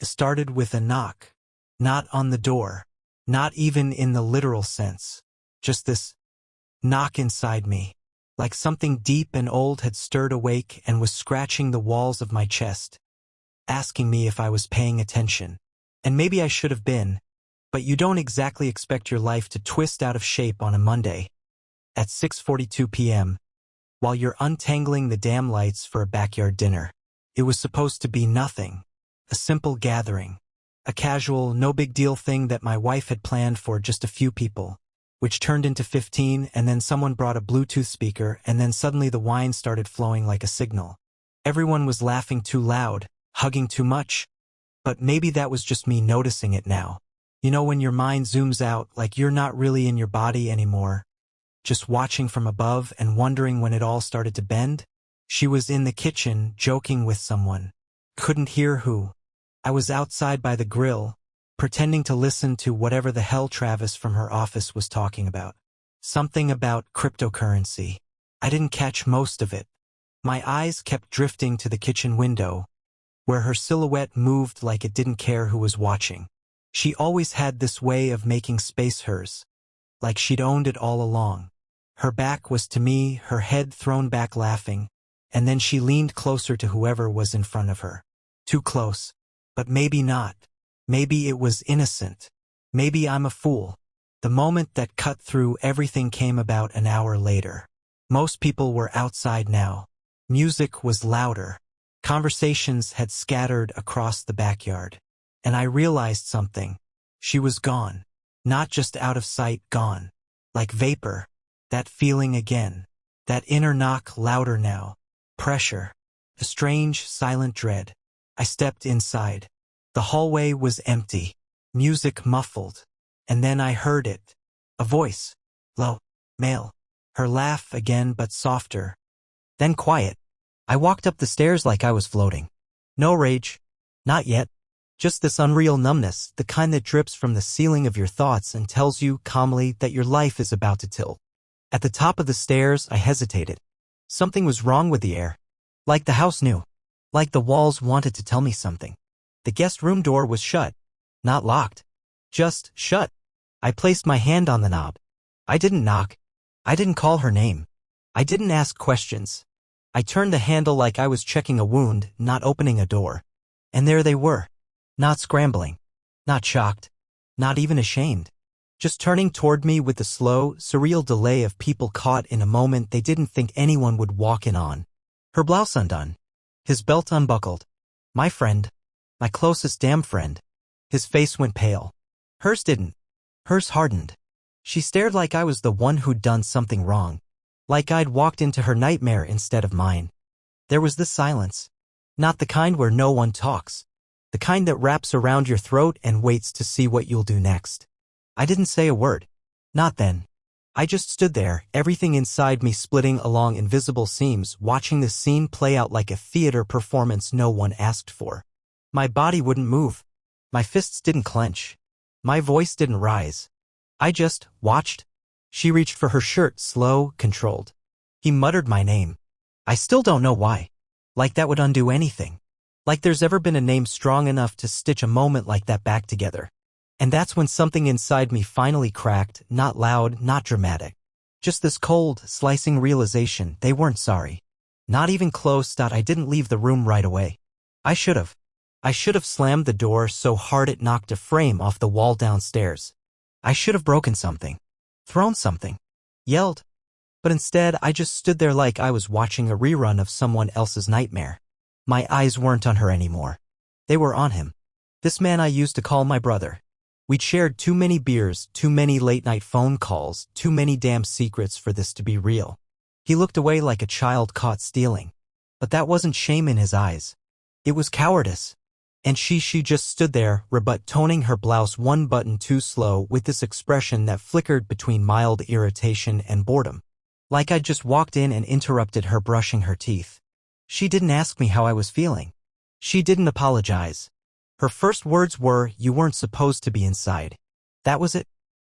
It started with a knock. Not on the door. Not even in the literal sense. Just this knock inside me. Like something deep and old had stirred awake and was scratching the walls of my chest, asking me if I was paying attention. And maybe I should have been, but you don't exactly expect your life to twist out of shape on a Monday at 6:42 p.m. while you're untangling the damn lights for a backyard dinner. It was supposed to be nothing, a simple gathering, a casual, no-big-deal thing that my wife had planned for just a few people, which turned into 15, and then someone brought a Bluetooth speaker, and then suddenly the wine started flowing like a signal. Everyone was laughing too loud, hugging too much, but maybe that was just me noticing it now. You know when your mind zooms out, like you're not really in your body anymore, just watching from above and wondering when it all started to bend? She was in the kitchen, joking with someone. Couldn't hear who. I was outside by the grill, pretending to listen to whatever the hell Travis from her office was talking about. Something about cryptocurrency. I didn't catch most of it. My eyes kept drifting to the kitchen window, where her silhouette moved like it didn't care who was watching. She always had this way of making space hers, like she'd owned it all along. Her back was to me, her head thrown back laughing, and then she leaned closer to whoever was in front of her. Too close. But maybe not. Maybe it was innocent. Maybe I'm a fool. The moment that cut through everything came about an hour later. Most people were outside now. Music was louder. Conversations had scattered across the backyard. And I realized something. She was gone. Not just out of sight, gone. Like vapor. That feeling again. That inner knock, louder now. Pressure. A strange, silent dread. I stepped inside. The hallway was empty. Music muffled. And then I heard it. A voice. Low. Male. Her laugh again but softer. Then quiet. I walked up the stairs like I was floating. No rage. Not yet. Just this unreal numbness, the kind that drips from the ceiling of your thoughts and tells you calmly that your life is about to tilt. At the top of the stairs, I hesitated. Something was wrong with the air. Like the house knew. Like the walls wanted to tell me something. The guest room door was shut. Not locked. Just shut. I placed my hand on the knob. I didn't knock. I didn't call her name. I didn't ask questions. I turned the handle like I was checking a wound, not opening a door. And there they were. Not scrambling. Not shocked. Not even ashamed. Just turning toward me with the slow, surreal delay of people caught in a moment they didn't think anyone would walk in on. Her blouse undone. His belt unbuckled. My friend. My closest damn friend. His face went pale. Hers didn't. Hers hardened. She stared like I was the one who'd done something wrong. Like I'd walked into her nightmare instead of mine. There was this silence. Not the kind where no one talks. The kind that wraps around your throat and waits to see what you'll do next. I didn't say a word. Not then. I just stood there, everything inside me splitting along invisible seams, watching the scene play out like a theater performance no one asked for. My body wouldn't move. My fists didn't clench. My voice didn't rise. I just watched. She reached for her shirt, slow, controlled. He muttered my name. I still don't know why. Like that would undo anything. Like there's ever been a name strong enough to stitch a moment like that back together. And that's when something inside me finally cracked, not loud, not dramatic. Just this cold, slicing realization they weren't sorry. Not even close. I didn't leave the room right away. I should have. I should have slammed the door so hard it knocked a frame off the wall downstairs. I should have broken something. Thrown something. Yelled. But instead, I just stood there like I was watching a rerun of someone else's nightmare. My eyes weren't on her anymore. They were on him. This man I used to call my brother. We'd shared too many beers, too many late-night phone calls, too many damn secrets for this to be real. He looked away like a child caught stealing. But that wasn't shame in his eyes. It was cowardice. And she just stood there, toning her blouse one button too slow with this expression that flickered between mild irritation and boredom. Like I'd just walked in and interrupted her brushing her teeth. She didn't ask me how I was feeling. She didn't apologize. Her first words were, "You weren't supposed to be inside." That was it.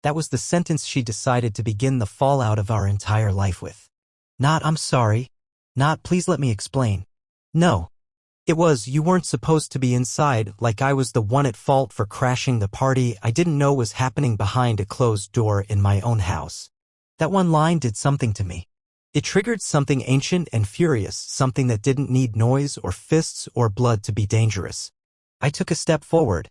That was the sentence she decided to begin the fallout of our entire life with. Not, "I'm sorry." Not, "Please let me explain." No. You weren't supposed to be inside, like I was the one at fault for crashing the party I didn't know was happening behind a closed door in my own house. That one line did something to me. It triggered something ancient and furious, something that didn't need noise or fists or blood to be dangerous. I took a step forward.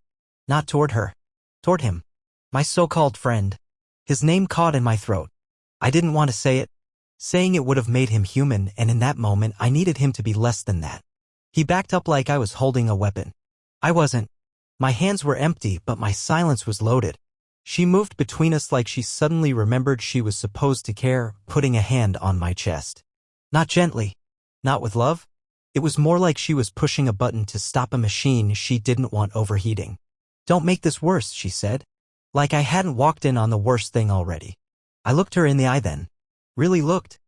Not toward her. Toward him. My so-called friend. His name caught in my throat. I didn't want to say it. Saying it would have made him human, and in that moment I needed him to be less than that. He backed up like I was holding a weapon. I wasn't. My hands were empty, but my silence was loaded. She moved between us like she suddenly remembered she was supposed to care, putting a hand on my chest. Not gently. Not with love. It was more like she was pushing a button to stop a machine she didn't want overheating. Don't make this worse, she said. Like I hadn't walked in on the worst thing already. I looked her in the eye then. Really looked.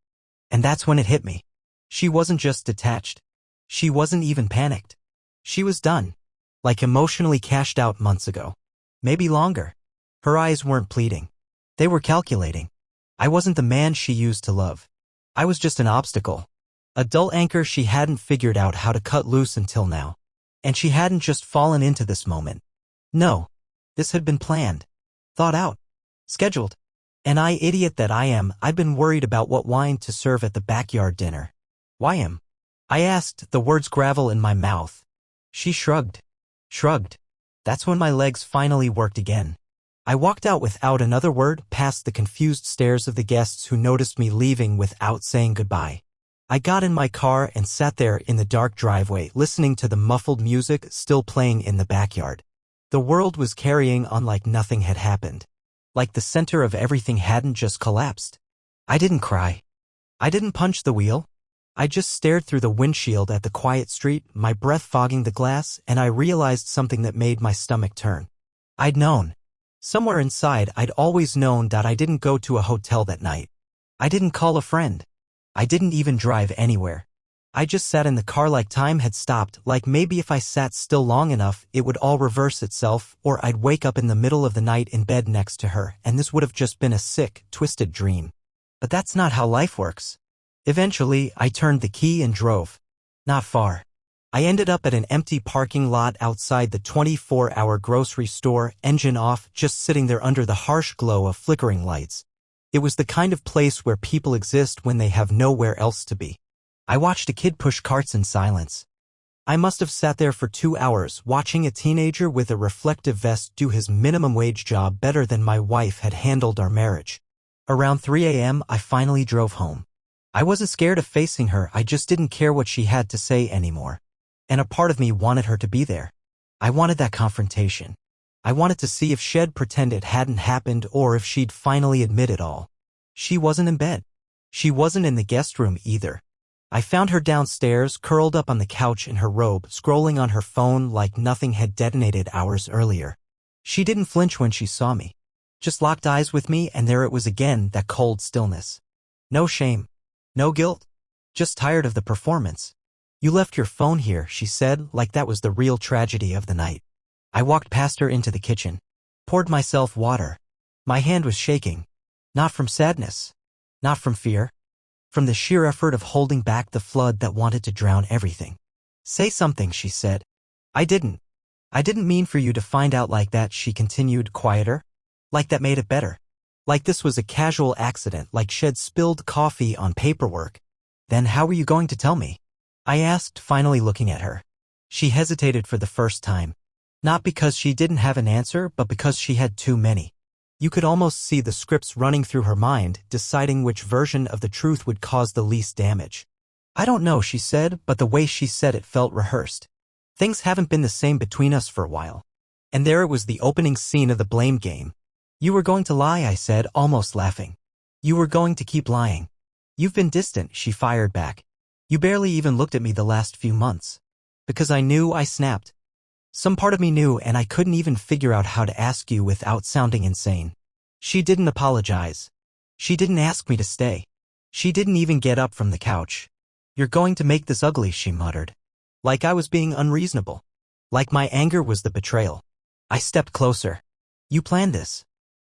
And that's when it hit me. She wasn't just detached. She wasn't even panicked. She was done. Like emotionally cashed out months ago. Maybe longer. Her eyes weren't pleading. They were calculating. I wasn't the man she used to love. I was just an obstacle. A dull anchor she hadn't figured out how to cut loose until now. And she hadn't just fallen into this moment. No. This had been planned. Thought out. Scheduled. And idiot that I am, I'd been worried about what wine to serve at the backyard dinner. Why him? I asked, the words gravel in my mouth. She shrugged. Shrugged. That's when my legs finally worked again. I walked out without another word, past the confused stares of the guests who noticed me leaving without saying goodbye. I got in my car and sat there in the dark driveway, listening to the muffled music still playing in the backyard. The world was carrying on like nothing had happened. Like the center of everything hadn't just collapsed. I didn't cry. I didn't punch the wheel. I just stared through the windshield at the quiet street, my breath fogging the glass, and I realized something that made my stomach turn. I'd known. Somewhere inside, I'd always known that I didn't go to a hotel that night. I didn't call a friend. I didn't even drive anywhere. I just sat in the car like time had stopped, like maybe if I sat still long enough, it would all reverse itself, or I'd wake up in the middle of the night in bed next to her, and this would have just been a sick, twisted dream. But that's not how life works. Eventually, I turned the key and drove. Not far. I ended up at an empty parking lot outside the 24-hour grocery store, engine off, just sitting there under the harsh glow of flickering lights. It was the kind of place where people exist when they have nowhere else to be. I watched a kid push carts in silence. I must have sat there for 2 hours, watching a teenager with a reflective vest do his minimum wage job better than my wife had handled our marriage. Around 3 a.m., I finally drove home. I wasn't scared of facing her, I just didn't care what she had to say anymore. And a part of me wanted her to be there. I wanted that confrontation. I wanted to see if she'd pretend it hadn't happened or if she'd finally admit it all. She wasn't in bed. She wasn't in the guest room either. I found her downstairs, curled up on the couch in her robe, scrolling on her phone like nothing had detonated hours earlier. She didn't flinch when she saw me. Just locked eyes with me, and there it was again, that cold stillness. No shame. No guilt. Just tired of the performance. You left your phone here, she said, like that was the real tragedy of the night. I walked past her into the kitchen. Poured myself water. My hand was shaking. Not from sadness. Not from fear. From the sheer effort of holding back the flood that wanted to drown everything. Say something, she said. I didn't mean for you to find out like that, she continued, quieter. Like that made it better. Like this was a casual accident, like she'd spilled coffee on paperwork. Then how were you going to tell me? I asked, finally looking at her. She hesitated for the first time. Not because she didn't have an answer, but because she had too many. You could almost see the scripts running through her mind, deciding which version of the truth would cause the least damage. I don't know, she said, but the way she said it felt rehearsed. Things haven't been the same between us for a while. And there it was, the opening scene of the blame game. You were going to lie, I said, almost laughing. You were going to keep lying. You've been distant, she fired back. You barely even looked at me the last few months. Because I knew, I snapped. Some part of me knew, and I couldn't even figure out how to ask you without sounding insane. She didn't apologize. She didn't ask me to stay. She didn't even get up from the couch. You're going to make this ugly, she muttered. Like I was being unreasonable. Like my anger was the betrayal. I stepped closer. You planned this.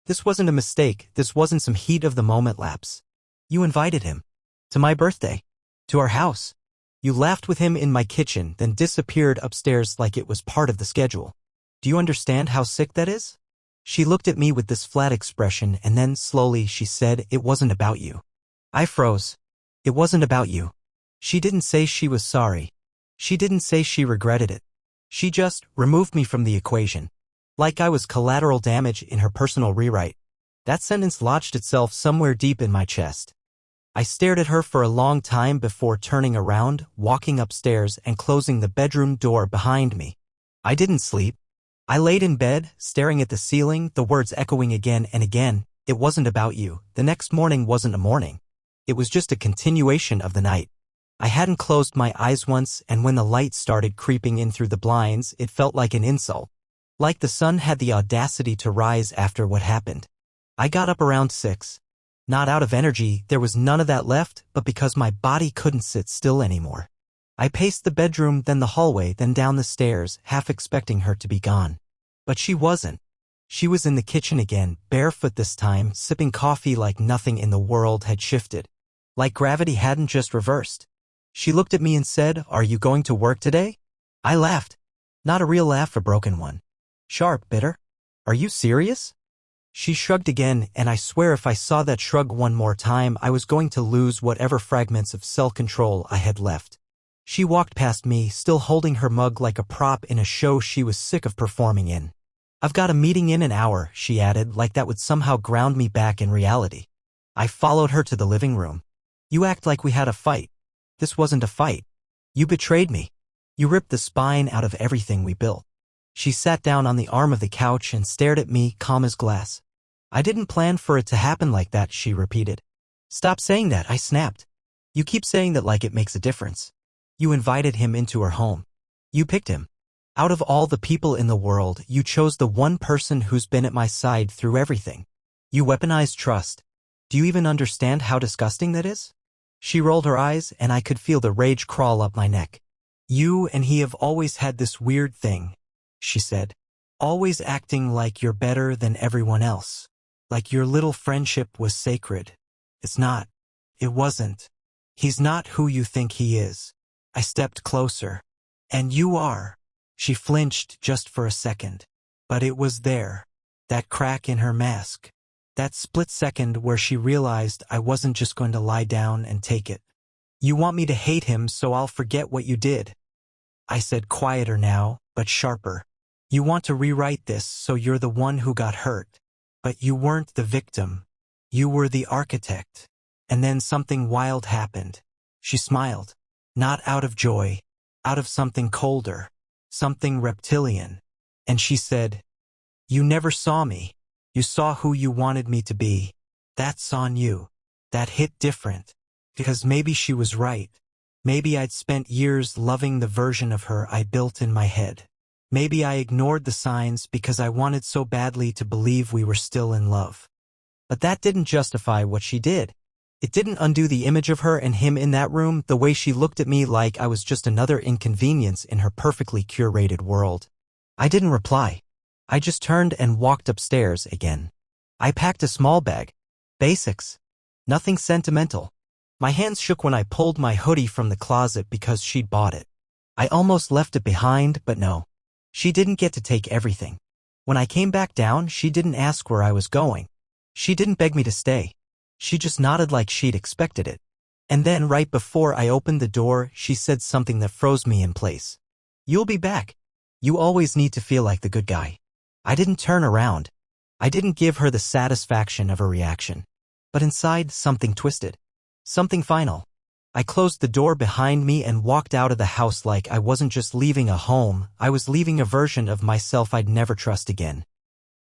This wasn't a mistake, this wasn't some heat of the moment lapse. You invited him. To my birthday. To our house. You laughed with him in my kitchen, then disappeared upstairs like it was part of the schedule. Do you understand how sick that is? She looked at me with this flat expression, and then slowly she said, "It wasn't about you." I froze. It wasn't about you. She didn't say she was sorry. She didn't say she regretted it. She just removed me from the equation. Like I was collateral damage in her personal rewrite. That sentence lodged itself somewhere deep in my chest. I stared at her for a long time before turning around, walking upstairs, and closing the bedroom door behind me. I didn't sleep. I laid in bed, staring at the ceiling, the words echoing again and again. It wasn't about you. The next morning wasn't a morning. It was just a continuation of the night. I hadn't closed my eyes once, and when the light started creeping in through the blinds, it felt like an insult. Like the sun had the audacity to rise after what happened. I got up around 6. Not out of energy, there was none of that left, but because my body couldn't sit still anymore. I paced the bedroom, then the hallway, then down the stairs, half expecting her to be gone. But she wasn't. She was in the kitchen again, barefoot this time, sipping coffee like nothing in the world had shifted. Like gravity hadn't just reversed. She looked at me and said, "Are you going to work today?" I laughed. Not a real laugh, a broken one. Sharp, bitter. "Are you serious?" She shrugged again, and I swear if I saw that shrug one more time, I was going to lose whatever fragments of self-control I had left. She walked past me, still holding her mug like a prop in a show she was sick of performing in. "I've got a meeting in an hour," she added, like that would somehow ground me back in reality. I followed her to the living room. "You act like we had a fight. This wasn't a fight. You betrayed me. You ripped the spine out of everything we built." She sat down on the arm of the couch and stared at me, calm as glass. "I didn't plan for it to happen like that," she repeated. "Stop saying that," I snapped. "You keep saying that like it makes a difference. You invited him into her home. You picked him. Out of all the people in the world, you chose the one person who's been at my side through everything. You weaponized trust. Do you even understand how disgusting that is?" She rolled her eyes, and I could feel the rage crawl up my neck. "You and he have always had this weird thing," she said. "Always acting like you're better than everyone else. Like your little friendship was sacred. It's not. It wasn't. He's not who you think he is." I stepped closer. "And you are." She flinched just for a second. But it was there. That crack in her mask. That split second where she realized I wasn't just going to lie down and take it. "You want me to hate him so I'll forget what you did," I said, quieter now, but sharper. "You want to rewrite this so you're the one who got hurt. But you weren't the victim. You were the architect." And then something wild happened. She smiled. Not out of joy. Out of something colder. Something reptilian. And she said, "You never saw me. You saw who you wanted me to be. That's on you." That hit different. Because maybe she was right. Maybe I'd spent years loving the version of her I built in my head. Maybe I ignored the signs because I wanted so badly to believe we were still in love. But that didn't justify what she did. It didn't undo the image of her and him in that room, the way she looked at me like I was just another inconvenience in her perfectly curated world. I didn't reply. I just turned and walked upstairs again. I packed a small bag. Basics. Nothing sentimental. My hands shook when I pulled my hoodie from the closet because she'd bought it. I almost left it behind, but no. She didn't get to take everything. When I came back down, she didn't ask where I was going. She didn't beg me to stay. She just nodded like she'd expected it. And then right before I opened the door, she said something that froze me in place. "You'll be back. You always need to feel like the good guy." I didn't turn around. I didn't give her the satisfaction of a reaction. But inside, something twisted. Something final. I closed the door behind me and walked out of the house like I wasn't just leaving a home, I was leaving a version of myself I'd never trust again.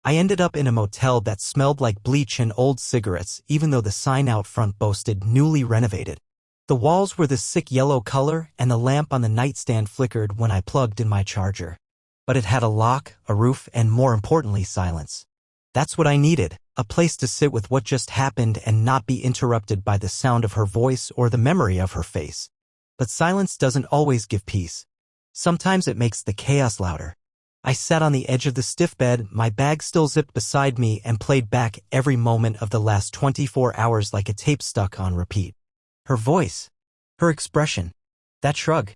I ended up in a motel that smelled like bleach and old cigarettes, even though the sign out front boasted newly renovated. The walls were this sick yellow color, and the lamp on the nightstand flickered when I plugged in my charger. But it had a lock, a roof, and more importantly, silence. That's what I needed, a place to sit with what just happened and not be interrupted by the sound of her voice or the memory of her face. But silence doesn't always give peace. Sometimes it makes the chaos louder. I sat on the edge of the stiff bed, my bag still zipped beside me, and played back every moment of the last 24 hours like a tape stuck on repeat. Her voice. Her expression. That shrug.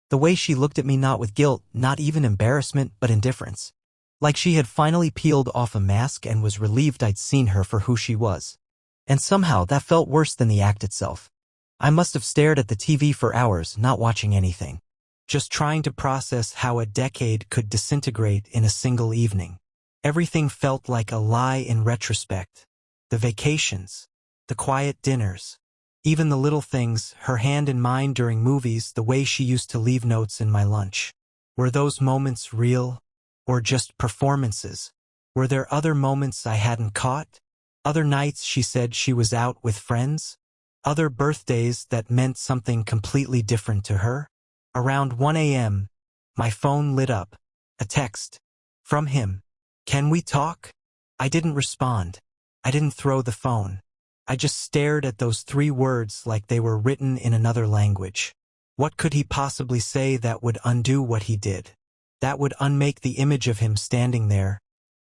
The way she looked at me, not with guilt, not even embarrassment, but indifference. Like she had finally peeled off a mask and was relieved I'd seen her for who she was. And somehow that felt worse than the act itself. I must have stared at the TV for hours, not watching anything. Just trying to process how a decade could disintegrate in a single evening. Everything felt like a lie in retrospect. The vacations, the quiet dinners, even the little things, her hand in mine during movies, the way she used to leave notes in my lunch. Were those moments real? Or just performances? Were there other moments I hadn't caught? Other nights she said she was out with friends? Other birthdays that meant something completely different to her? Around 1 a.m., my phone lit up. A text. From him. Can we talk? I didn't respond. I didn't throw the phone. I just stared at those 3 words like they were written in another language. What could he possibly say that would undo what he did? That would unmake the image of him standing there,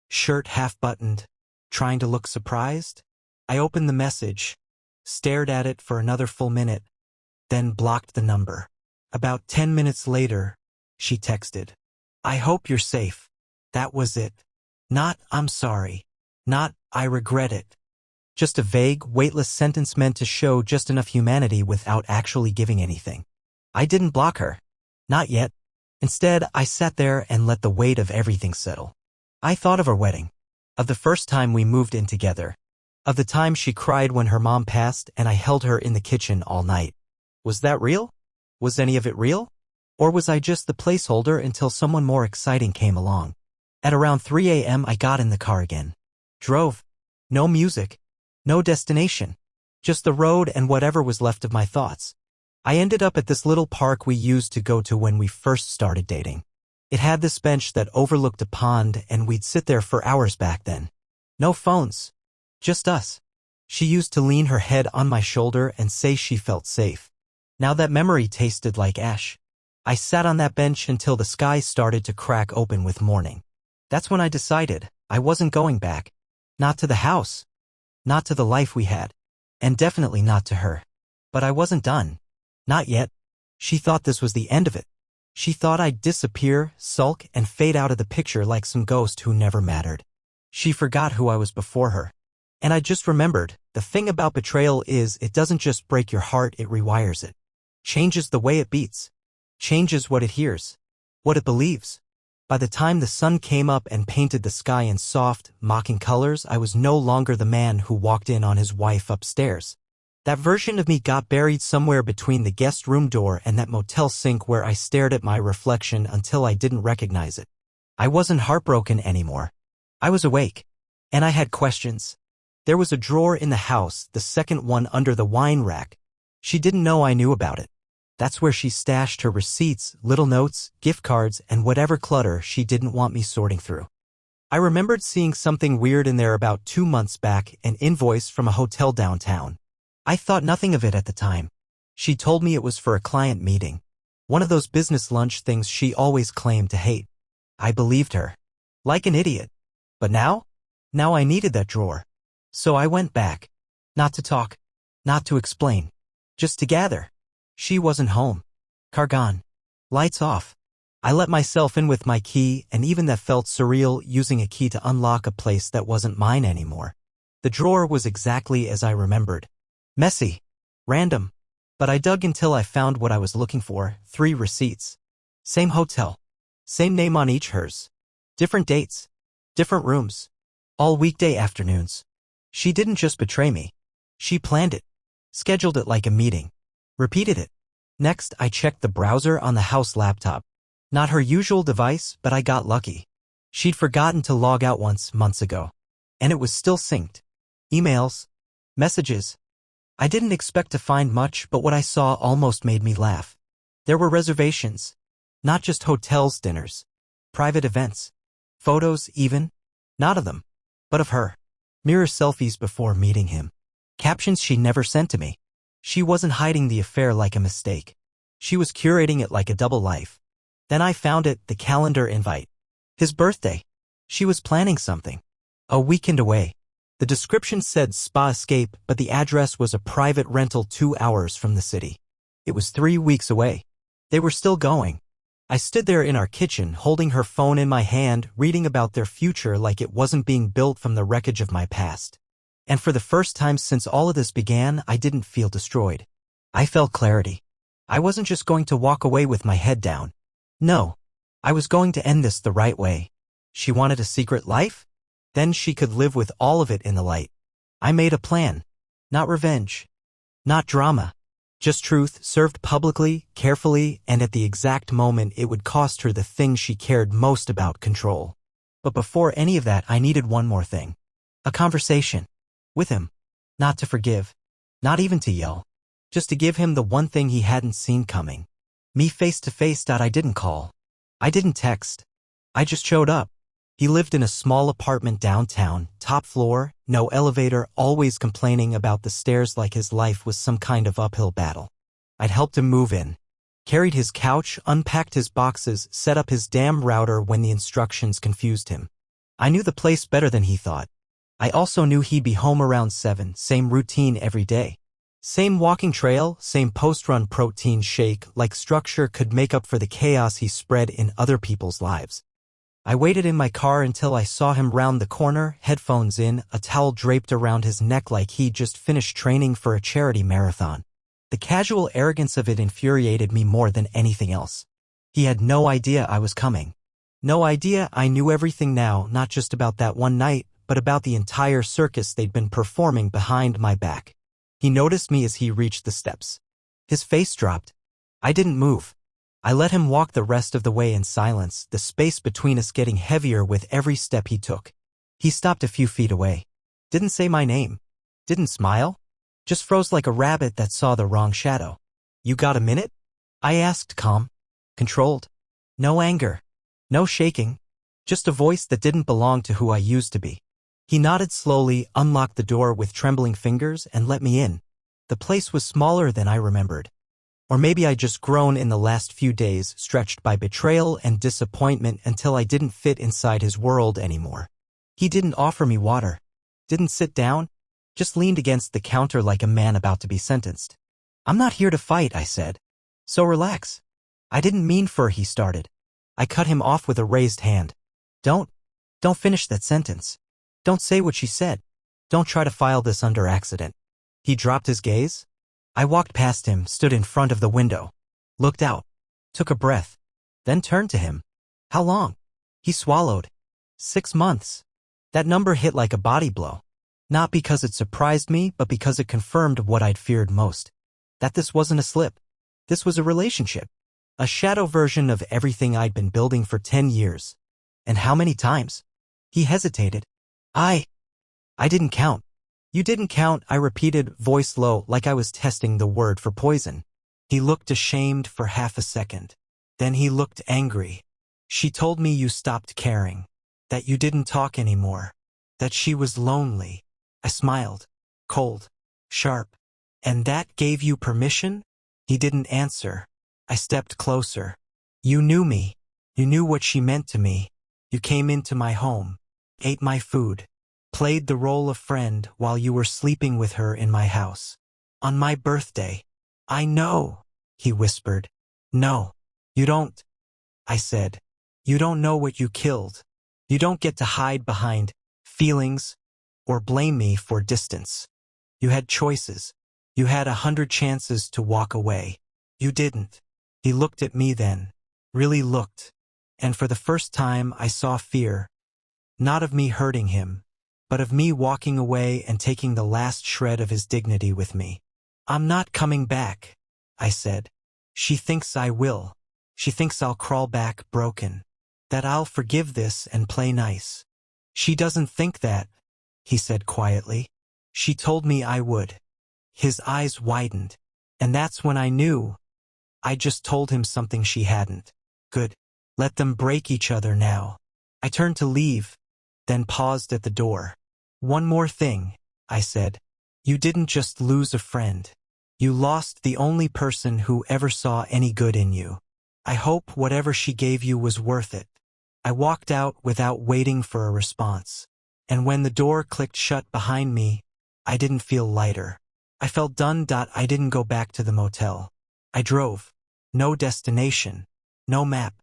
shirt half-buttoned, trying to look surprised? I opened the message, stared at it for another full minute, then blocked the number. About 10 minutes later, she texted, "I hope you're safe." That was it. Not, "I'm sorry." Not, "I regret it." Just a vague, weightless sentence meant to show just enough humanity without actually giving anything. I didn't block her. Not yet. Instead, I sat there and let the weight of everything settle. I thought of our wedding, of the first time we moved in together, of the time she cried when her mom passed and I held her in the kitchen all night. Was that real? Was any of it real? Or was I just the placeholder until someone more exciting came along? At around 3 a.m. I got in the car again. Drove. No music. No destination. Just the road and whatever was left of my thoughts. I ended up at this little park we used to go to when we first started dating. It had this bench that overlooked a pond and we'd sit there for hours back then. No phones. Just us. She used to lean her head on my shoulder and say she felt safe. Now that memory tasted like ash. I sat on that bench until the sky started to crack open with morning. That's when I decided I wasn't going back. Not to the house. Not to the life we had. And definitely not to her. But I wasn't done. Not yet. She thought this was the end of it. She thought I'd disappear, sulk, and fade out of the picture like some ghost who never mattered. She forgot who I was before her. And I just remembered, the thing about betrayal is it doesn't just break your heart, it rewires it. Changes the way it beats. Changes what it hears. What it believes. By the time the sun came up and painted the sky in soft, mocking colors, I was no longer the man who walked in on his wife upstairs. That version of me got buried somewhere between the guest room door and that motel sink where I stared at my reflection until I didn't recognize it. I wasn't heartbroken anymore. I was awake. And I had questions. There was a drawer in the house, the second one under the wine rack. She didn't know I knew about it. That's where she stashed her receipts, little notes, gift cards, and whatever clutter she didn't want me sorting through. I remembered seeing something weird in there about 2 months back, an invoice from a hotel downtown. I thought nothing of it at the time. She told me it was for a client meeting. One of those business lunch things she always claimed to hate. I believed her. Like an idiot. But now? Now I needed that drawer. So I went back. Not to talk. Not to explain. Just to gather. She wasn't home. Car gone. Lights off. I let myself in with my key, and even that felt surreal, using a key to unlock a place that wasn't mine anymore. The drawer was exactly as I remembered. Messy. Random. But I dug until I found what I was looking for, 3 receipts. Same hotel. Same name on each, hers. Different dates. Different rooms. All weekday afternoons. She didn't just betray me. She planned it. Scheduled it like a meeting. Repeated it. Next, I checked the browser on the house laptop. Not her usual device, but I got lucky. She'd forgotten to log out once, months ago. And it was still synced. Emails. Messages. I didn't expect to find much, but what I saw almost made me laugh. There were reservations. Not just hotels, dinners. Private events. Photos, even. Not of them. But of her. Mirror selfies before meeting him. Captions she never sent to me. She wasn't hiding the affair like a mistake. She was curating it like a double life. Then I found it, the calendar invite. His birthday. She was planning something. A weekend away. The description said spa escape, but the address was a private rental 2 hours from the city. It was 3 weeks away. They were still going. I stood there in our kitchen, holding her phone in my hand, reading about their future like it wasn't being built from the wreckage of my past. And for the first time since all of this began, I didn't feel destroyed. I felt clarity. I wasn't just going to walk away with my head down. No. I was going to end this the right way. She wanted a secret life? Then she could live with all of it in the light. I made a plan. Not revenge. Not drama. Just truth, served publicly, carefully, and at the exact moment it would cost her the thing she cared most about: control. But before any of that, I needed one more thing. A conversation. With him. Not to forgive. Not even to yell. Just to give him the one thing he hadn't seen coming. Me face to face. I didn't call. I didn't text. I just showed up. He lived in a small apartment downtown, top floor, no elevator, always complaining about the stairs like his life was some kind of uphill battle. I'd helped him move in. Carried his couch, unpacked his boxes, set up his damn router when the instructions confused him. I knew the place better than he thought. I also knew he'd be home around 7, same routine every day. Same walking trail, same post-run protein shake, like structure could make up for the chaos he spread in other people's lives. I waited in my car until I saw him round the corner, headphones in, a towel draped around his neck like he'd just finished training for a charity marathon. The casual arrogance of it infuriated me more than anything else. He had no idea I was coming. No idea I knew everything now, not just about that one night, but about the entire circus they'd been performing behind my back. He noticed me as he reached the steps. His face dropped. I didn't move. I let him walk the rest of the way in silence, the space between us getting heavier with every step he took. He stopped a few feet away. Didn't say my name. Didn't smile. Just froze like a rabbit that saw the wrong shadow. "You got a minute?" I asked, calm. Controlled. No anger. No shaking. Just a voice that didn't belong to who I used to be. He nodded slowly, unlocked the door with trembling fingers, and let me in. The place was smaller than I remembered. Or maybe I'd just grown in the last few days, stretched by betrayal and disappointment until I didn't fit inside his world anymore. He didn't offer me water. Didn't sit down. Just leaned against the counter like a man about to be sentenced. "I'm not here to fight," I said. "So relax." I didn't mean for, he started. I cut him off with a raised hand. Don't finish that sentence. Don't say what she said. Don't try to file this under accident." He dropped his gaze. I walked past him, stood in front of the window, looked out, took a breath, then turned to him. "How long?" He swallowed. 6 months. That number hit like a body blow. Not because it surprised me, but because it confirmed what I'd feared most. That this wasn't a slip. This was a relationship. A shadow version of everything I'd been building for 10 years. And how many times? He hesitated. I didn't count. "You didn't count," I repeated, voice low, like I was testing the word for poison. He looked ashamed for half a second. Then he looked angry. "She told me you stopped caring. That you didn't talk anymore. That she was lonely." I smiled. Cold. Sharp. "And that gave you permission?" He didn't answer. I stepped closer. "You knew me. You knew what she meant to me. You came into my home. Ate my food. Played the role of friend while you were sleeping with her in my house. On my birthday." "I know," he whispered. "No, you don't," I said. "You don't know what you killed. You don't get to hide behind feelings or blame me for distance. You had choices. You had 100 chances to walk away. You didn't." He looked at me then. Really looked. And for the first time I saw fear. Not of me hurting him, but of me walking away and taking the last shred of his dignity with me. "I'm not coming back," I said. "She thinks I will. She thinks I'll crawl back broken. That I'll forgive this and play nice. She doesn't think that," he said quietly. "She told me I would." His eyes widened. And that's when I knew. I just told him something she hadn't. Good. Let them break each other now. I turned to leave, then paused at the door. "One more thing," I said. "You didn't just lose a friend. You lost the only person who ever saw any good in you. I hope whatever she gave you was worth it." I walked out without waiting for a response. And when the door clicked shut behind me, I didn't feel lighter. I felt done. I didn't go back to the motel. I drove. No destination. No map.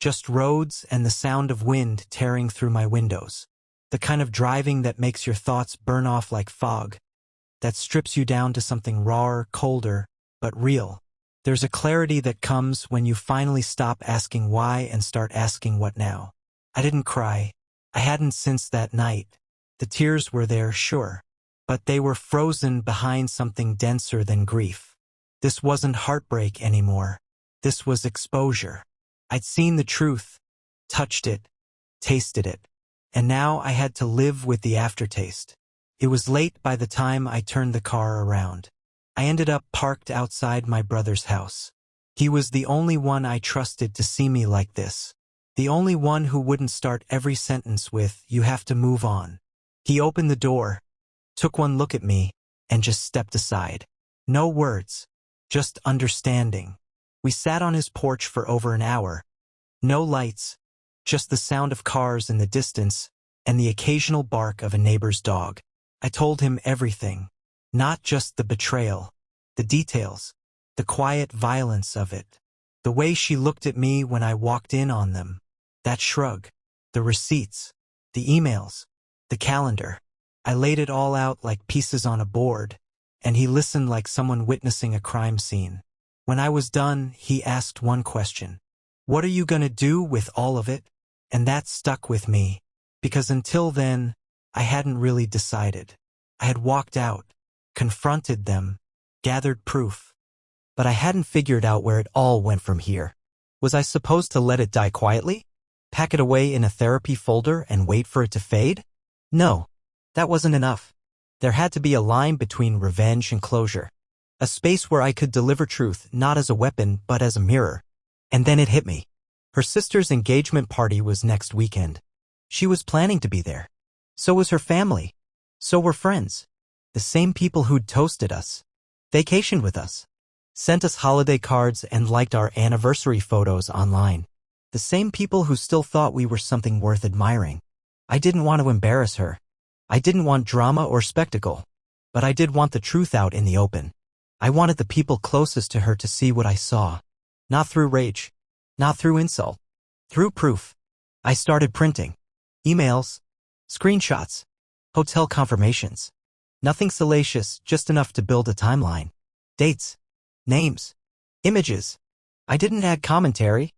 Just roads and the sound of wind tearing through my windows. The kind of driving that makes your thoughts burn off like fog. That strips you down to something rawer, colder, but real. There's a clarity that comes when you finally stop asking why and start asking what now. I didn't cry. I hadn't since that night. The tears were there, sure, but they were frozen behind something denser than grief. This wasn't heartbreak anymore. This was exposure. I'd seen the truth, touched it, tasted it, and now I had to live with the aftertaste. It was late by the time I turned the car around. I ended up parked outside my brother's house. He was the only one I trusted to see me like this. The only one who wouldn't start every sentence with, "You have to move on." He opened the door, took one look at me, and just stepped aside. No words, just understanding. We sat on his porch for over an hour. No lights, just the sound of cars in the distance and the occasional bark of a neighbor's dog. I told him everything. Not just the betrayal, the details, the quiet violence of it. The way she looked at me when I walked in on them. That shrug, the receipts, the emails, the calendar. I laid it all out like pieces on a board, and he listened like someone witnessing a crime scene. When I was done, he asked one question. "What are you gonna do with all of it?" And that stuck with me, because until then, I hadn't really decided. I had walked out, confronted them, gathered proof. But I hadn't figured out where it all went from here. Was I supposed to let it die quietly? Pack it away in a therapy folder and wait for it to fade? No, that wasn't enough. There had to be a line between revenge and closure. A space where I could deliver truth not as a weapon but as a mirror. And then it hit me. Her sister's engagement party was next weekend. She was planning to be there. So was her family. So were friends. The same people who'd toasted us, vacationed with us, sent us holiday cards and liked our anniversary photos online. The same people who still thought we were something worth admiring. I didn't want to embarrass her. I didn't want drama or spectacle. But I did want the truth out in the open. I wanted the people closest to her to see what I saw. Not through rage. Not through insult. Through proof. I started printing. Emails. Screenshots. Hotel confirmations. Nothing salacious, just enough to build a timeline. Dates. Names. Images. I didn't add commentary.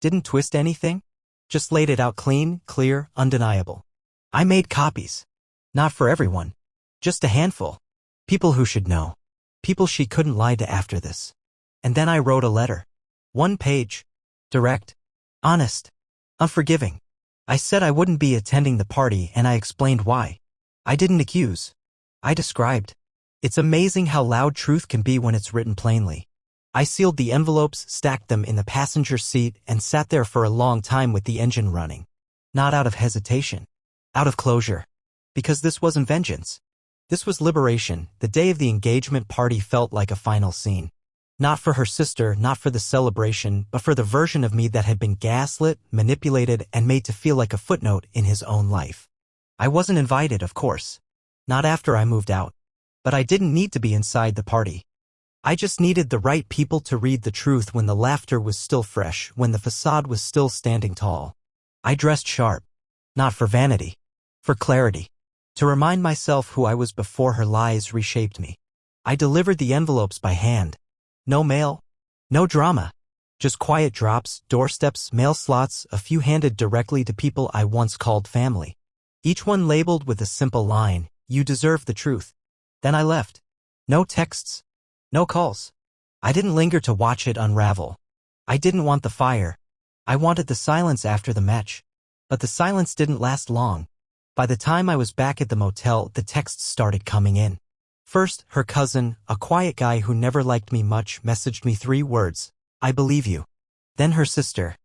Didn't twist anything. Just laid it out clean, clear, undeniable. I made copies. Not for everyone. Just a handful. People who should know. People she couldn't lie to after this. And then I wrote a letter. 1 page. Direct. Honest. Unforgiving. I said I wouldn't be attending the party and I explained why. I didn't accuse. I described. It's amazing how loud truth can be when it's written plainly. I sealed the envelopes, stacked them in the passenger seat, and sat there for a long time with the engine running. Not out of hesitation. Out of closure. Because this wasn't vengeance. This was liberation. The day of the engagement party felt like a final scene. Not for her sister, not for the celebration, but for the version of me that had been gaslit, manipulated, and made to feel like a footnote in his own life. I wasn't invited, of course. Not after I moved out. But I didn't need to be inside the party. I just needed the right people to read the truth when the laughter was still fresh, when the facade was still standing tall. I dressed sharp. Not for vanity. For clarity. To remind myself who I was before her lies reshaped me. I delivered the envelopes by hand. No mail. No drama. Just quiet drops, doorsteps, mail slots, a few handed directly to people I once called family. Each one labeled with a simple line, "You deserve the truth." Then I left. No texts. No calls. I didn't linger to watch it unravel. I didn't want the fire. I wanted the silence after the match. But the silence didn't last long. By the time I was back at the motel, the texts started coming in. First, her cousin, a quiet guy who never liked me much, messaged me 3 words. "I believe you." Then her sister.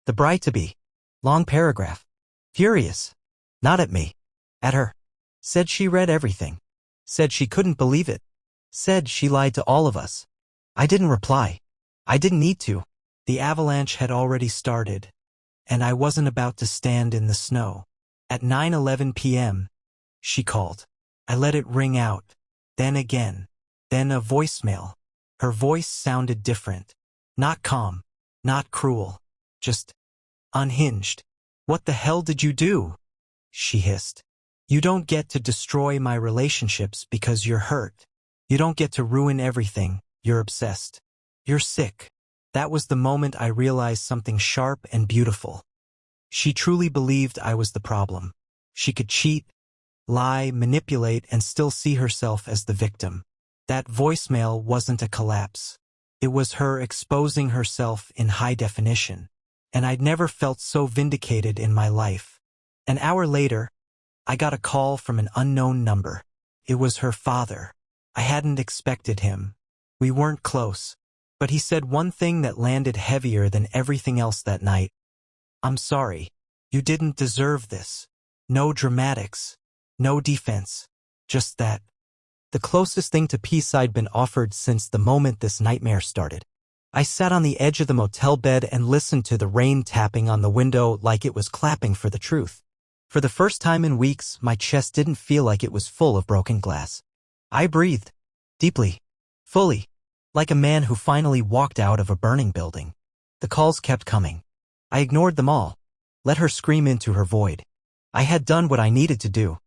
The bride-to-be. Long paragraph. Furious. Not at me. At her. Said she read everything. Said she couldn't believe it. Said she lied to all of us. I didn't reply. I didn't need to. The avalanche had already started, and I wasn't about to stand in the snow. At 9:11 p.m., she called. I let it ring out. Then again. Then a voicemail. Her voice sounded different. Not calm, not cruel, just unhinged. "What the hell did you do?" she hissed. "You don't get to destroy my relationships because you're hurt. You don't get to ruin everything. You're obsessed. You're sick." That was the moment I realized something sharp and beautiful. She truly believed I was the problem. She could cheat, lie, manipulate, and still see herself as the victim. That voicemail wasn't a collapse. It was her exposing herself in high definition. And I'd never felt so vindicated in my life. An hour later, I got a call from an unknown number. It was her father. I hadn't expected him. We weren't close. But he said one thing that landed heavier than everything else that night. "I'm sorry. You didn't deserve this. No dramatics. No defense. Just that." The closest thing to peace I'd been offered since the moment this nightmare started. I sat on the edge of the motel bed and listened to the rain tapping on the window like it was clapping for the truth. For the first time in weeks, my chest didn't feel like it was full of broken glass. I breathed. Deeply. Fully. Like a man who finally walked out of a burning building. The calls kept coming. I ignored them all. Let her scream into her void. I had done what I needed to do.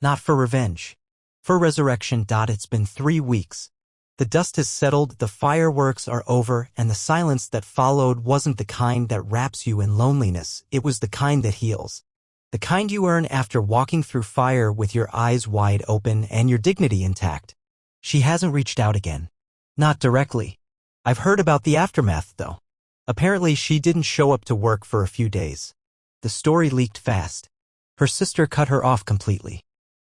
Not for revenge. For resurrection. It's been 3 weeks. The dust has settled, the fireworks are over, and the silence that followed wasn't the kind that wraps you in loneliness, it was the kind that heals. The kind you earn after walking through fire with your eyes wide open and your dignity intact. She hasn't reached out again. Not directly. I've heard about the aftermath, though. Apparently she didn't show up to work for a few days. The story leaked fast. Her sister cut her off completely.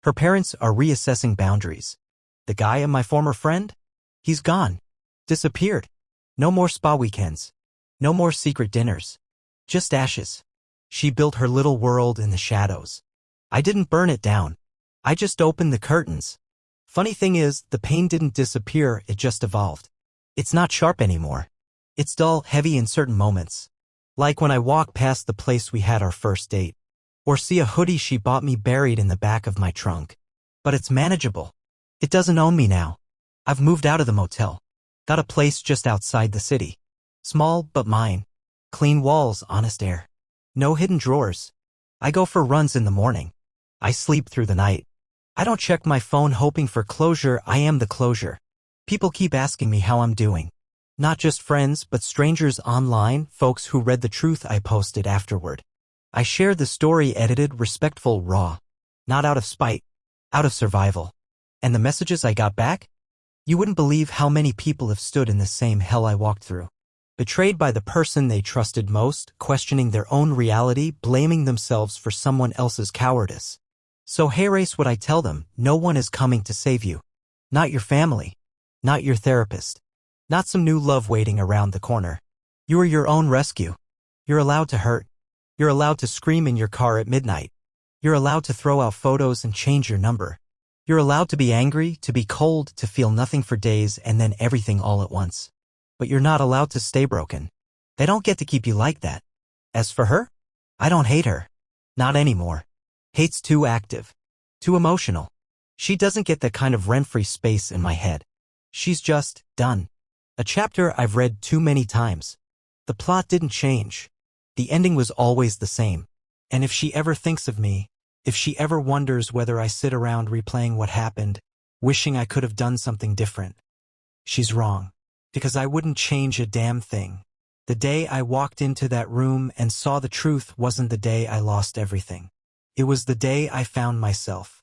Her parents are reassessing boundaries. The guy, my former friend? He's gone. Disappeared. No more spa weekends. No more secret dinners. Just ashes. She built her little world in the shadows. I didn't burn it down. I just opened the curtains. Funny thing is, the pain didn't disappear, it just evolved. It's not sharp anymore. It's dull, heavy in certain moments. Like when I walk past the place we had our first date. Or see a hoodie she bought me buried in the back of my trunk. But it's manageable. It doesn't own me now. I've moved out of the motel. Got a place just outside the city. Small, but mine. Clean walls, honest air. No hidden drawers. I go for runs in the morning. I sleep through the night. I don't check my phone hoping for closure, I am the closure. People keep asking me how I'm doing. Not just friends, but strangers online, folks who read the truth I posted afterward. I share the story edited, respectful, raw. Not out of spite. Out of survival. And the messages I got back? You wouldn't believe how many people have stood in the same hell I walked through. Betrayed by the person they trusted most, questioning their own reality, blaming themselves for someone else's cowardice. So hey race, what I tell them, no one is coming to save you. Not your family. Not your therapist. Not some new love waiting around the corner. You are your own rescue. You're allowed to hurt. You're allowed to scream in your car at midnight. You're allowed to throw out photos and change your number. You're allowed to be angry, to be cold, to feel nothing for days and then everything all at once. But you're not allowed to stay broken. They don't get to keep you like that. As for her, I don't hate her. Not anymore. Hate's too active. Too emotional. She doesn't get that kind of rent-free space in my head. She's just done. A chapter I've read too many times. The plot didn't change. The ending was always the same. And if she ever thinks of me, if she ever wonders whether I sit around replaying what happened, wishing I could have done something different, she's wrong. Because I wouldn't change a damn thing. The day I walked into that room and saw the truth wasn't the day I lost everything. It was the day I found myself.